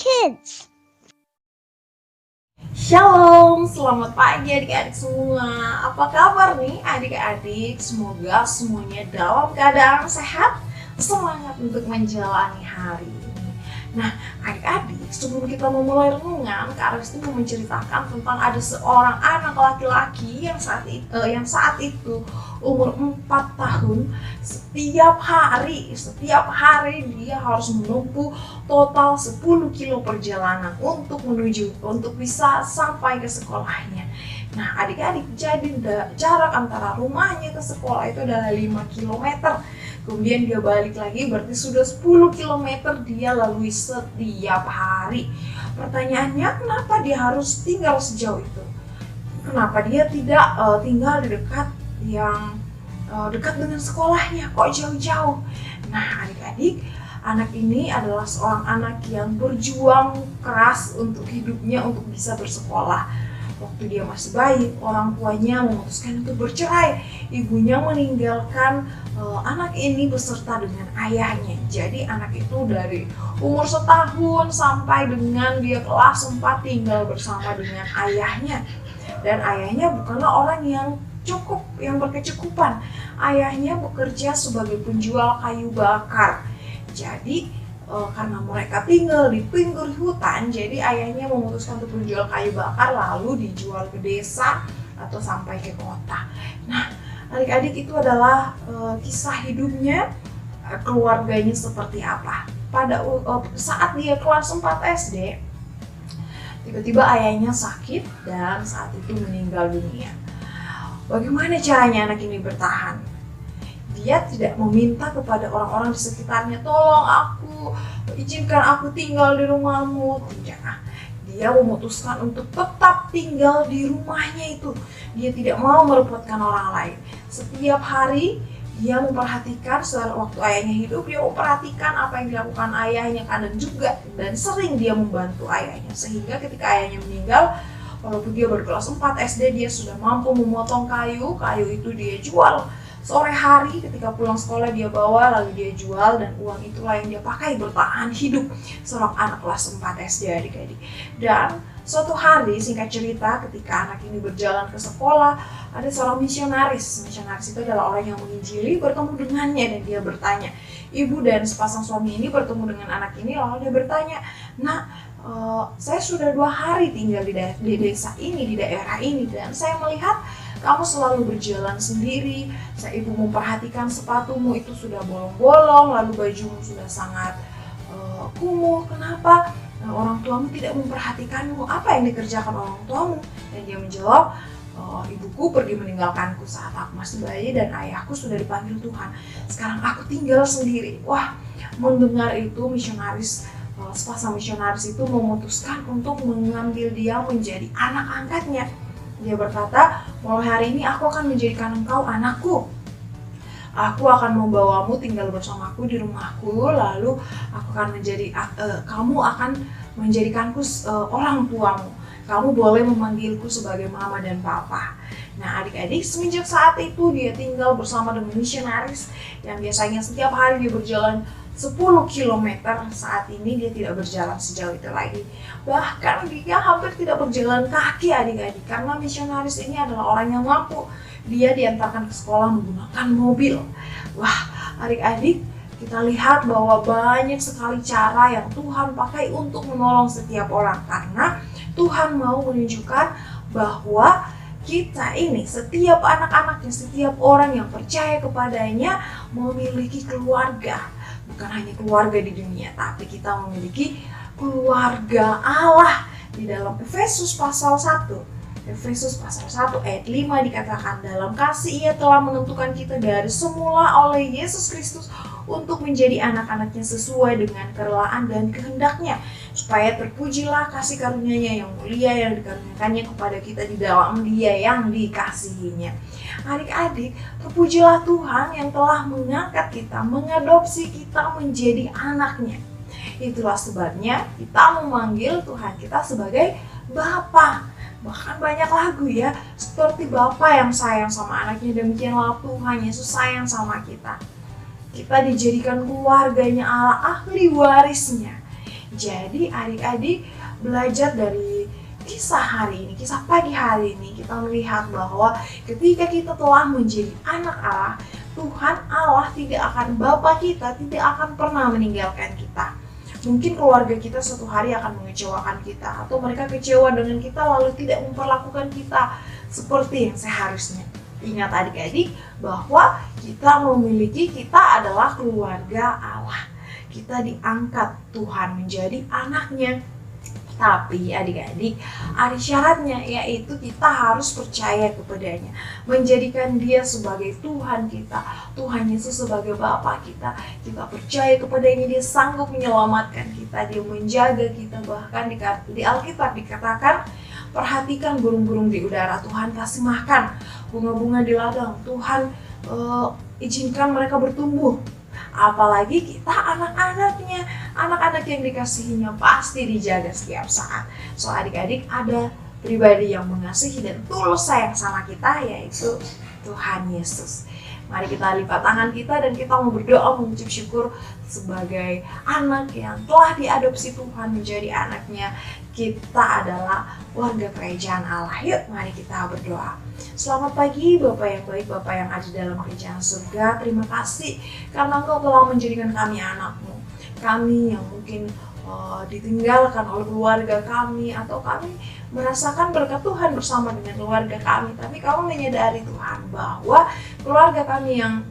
kids. Shalom, selamat pagi adik-adik semua. Apa kabar nih adik-adik? Semoga semuanya dalam keadaan sehat, semangat untuk menjalani hari ini. Nah, adik-adik, sebelum kita memulai renungan, Kak Resti mau menceritakan tentang ada seorang anak laki-laki yang saat itu umur 4 tahun. Setiap hari dia harus menempuh total 10 kilo perjalanan untuk bisa sampai ke sekolahnya. Nah, adik-adik, jadi jarak antara rumahnya ke sekolah itu adalah 5 km. Kemudian dia balik lagi, berarti sudah 10 km dia lalui setiap hari. Pertanyaannya, kenapa dia harus tinggal sejauh itu? Kenapa dia tidak tinggal di dekat dengan sekolahnya, kok jauh-jauh? Nah, adik-adik, anak ini adalah seorang anak yang berjuang keras untuk hidupnya untuk bisa bersekolah. Waktu dia masih bayi, orang tuanya memutuskan untuk bercerai. Ibunya meninggalkan anak ini beserta dengan ayahnya. Jadi anak itu dari umur setahun sampai dengan dia kelas 4 tinggal bersama dengan ayahnya. Dan ayahnya bukanlah orang yang berkecukupan. Ayahnya bekerja sebagai penjual kayu bakar. Jadi karena mereka tinggal di pinggir hutan, jadi ayahnya memutuskan untuk menjual kayu bakar lalu dijual ke desa atau sampai ke kota. Nah, adik-adik, itu adalah kisah hidupnya, keluarganya seperti apa. Pada saat dia kelas 4 SD, tiba-tiba ayahnya sakit dan saat itu meninggal dunia. Bagaimana caranya anak ini bertahan? Dia tidak meminta kepada orang-orang di sekitarnya, tolong aku, izinkan aku tinggal di rumahmu. Tidak. Dia memutuskan untuk tetap tinggal di rumahnya itu. Dia tidak mau merepotkan orang lain. Setiap hari dia memperhatikan, waktu ayahnya hidup, dia memperhatikan apa yang dilakukan ayahnya, dan sering dia membantu ayahnya. Sehingga ketika ayahnya meninggal, walaupun dia berkelas 4 SD, dia sudah mampu memotong kayu itu dia jual. Sore hari ketika pulang sekolah dia bawa lalu dia jual, dan uang itulah yang dia pakai bertahan hidup seorang anak kelas 4 SD, adik-adik. Dan suatu hari, singkat cerita, ketika anak ini berjalan ke sekolah, ada seorang misionaris. Misionaris itu adalah orang yang menginjili, bertemu dengannya dan dia bertanya. Ibu dan sepasang suami ini bertemu dengan anak ini lalu dia bertanya, "Nak, saya sudah 2 hari tinggal di desa ini, di daerah ini, dan saya melihat kamu selalu berjalan sendiri. Ibu memperhatikan sepatumu itu sudah bolong-bolong, lalu bajumu sudah sangat kumuh. Kenapa orang tuamu tidak memperhatikanmu? Apa yang dikerjakan orang tuamu?" Dan dia menjawab, "Ibuku pergi meninggalkanku saat aku masih bayi dan ayahku sudah dipanggil Tuhan. Sekarang aku tinggal sendiri." Wah, mendengar itu sepasang misionaris itu memutuskan untuk mengambil dia menjadi anak angkatnya. Dia berkata, "Mulai hari ini aku akan menjadikan engkau anakku. Aku akan membawamu tinggal bersamaku di rumahku, lalu kamu akan menjadikanku orang tuamu. Kamu boleh memanggilku sebagai mama dan papa." Nah, adik-adik, semenjak saat itu dia tinggal bersama dengan misionaris yang biasanya setiap hari dia berjalan 10 km. Saat ini dia tidak berjalan sejauh itu lagi. Bahkan dia hampir tidak berjalan kaki, adik-adik, karena misionaris ini adalah orang yang mampu. Dia diantarkan ke sekolah menggunakan mobil. Wah, adik-adik, kita lihat bahwa banyak sekali cara yang Tuhan pakai untuk menolong setiap orang, karena Tuhan mau menunjukkan bahwa kita ini, setiap anak-anaknya, setiap orang yang percaya kepadanya memiliki keluarga. Bukan hanya keluarga di dunia, tapi kita memiliki keluarga Allah. Di dalam Efesus pasal 1 ayat 5 dikatakan, "Dalam kasih Ia telah menentukan kita dari semula oleh Yesus Kristus untuk menjadi anak-anaknya sesuai dengan kerelaan dan kehendaknya, supaya terpujilah kasih karunia-Nya yang mulia yang dikaruniakannya kepada kita di dalam Dia yang dikasihinya." Adik-adik, terpujilah Tuhan yang telah mengangkat kita, mengadopsi kita menjadi anaknya. Itulah sebabnya kita memanggil Tuhan kita sebagai Bapa. Bahkan banyak lagu ya, seperti Bapa yang sayang sama anaknya, demikianlah Tuhan Yesus sayang sama kita. Kita dijadikan keluarganya Allah, ahli warisnya. Jadi adik-adik belajar dari kisah hari ini, kisah pagi hari ini, kita melihat bahwa ketika kita telah menjadi anak Allah, Tuhan Allah tidak akan Bapa kita, tidak akan pernah meninggalkan kita. Mungkin keluarga kita suatu hari akan mengecewakan kita, atau mereka kecewa dengan kita lalu tidak memperlakukan kita seperti yang seharusnya. Ingat adik-adik bahwa kita adalah keluarga Allah. Kita diangkat Tuhan menjadi anaknya. Tapi adik-adik, ada syaratnya, yaitu kita harus percaya kepadanya, menjadikan dia sebagai Tuhan kita, Tuhan Yesus sebagai Bapa kita. Kita percaya kepadanya, dia sanggup menyelamatkan kita, dia menjaga kita. Bahkan di Alkitab dikatakan, perhatikan burung-burung di udara, Tuhan kasih makan. Bunga-bunga di ladang, Tuhan izinkan mereka bertumbuh. Apalagi kita anak-anaknya, anak-anak yang dikasihinya pasti dijaga setiap saat. So adik-adik, ada pribadi yang mengasihi dan tulus sayang sama kita, yaitu Tuhan Yesus. Mari kita lipat tangan kita dan kita mau berdoa mengucap syukur sebagai anak yang telah diadopsi Tuhan menjadi anaknya. Kita adalah warga kerajaan Allah. Yuk mari kita berdoa. Selamat pagi Bapak yang baik, Bapak yang ada dalam kerajaan surga. Terima kasih karena Engkau telah menjadikan kami anak-Mu. Kami yang mungkin ditinggalkan oleh keluarga kami, atau kami merasakan berkat Tuhan bersama dengan keluarga kami, tapi kami menyadari Tuhan bahwa keluarga yang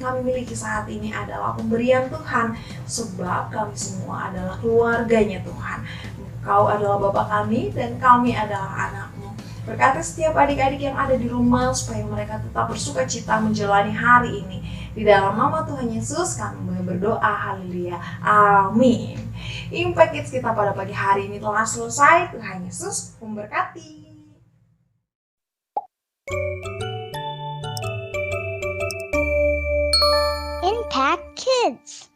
kami miliki saat ini adalah pemberian Tuhan, sebab kami semua adalah keluarganya Tuhan. Engkau adalah Bapa kami dan kami adalah anak-Mu. Berkati setiap adik-adik yang ada di rumah supaya mereka tetap bersuka cita menjalani hari ini. Di dalam nama Tuhan Yesus kami berdoa, haleluya, amin. Impact Kids kita pada pagi hari ini telah selesai. Tuhan Yesus memberkati. Impact Kids.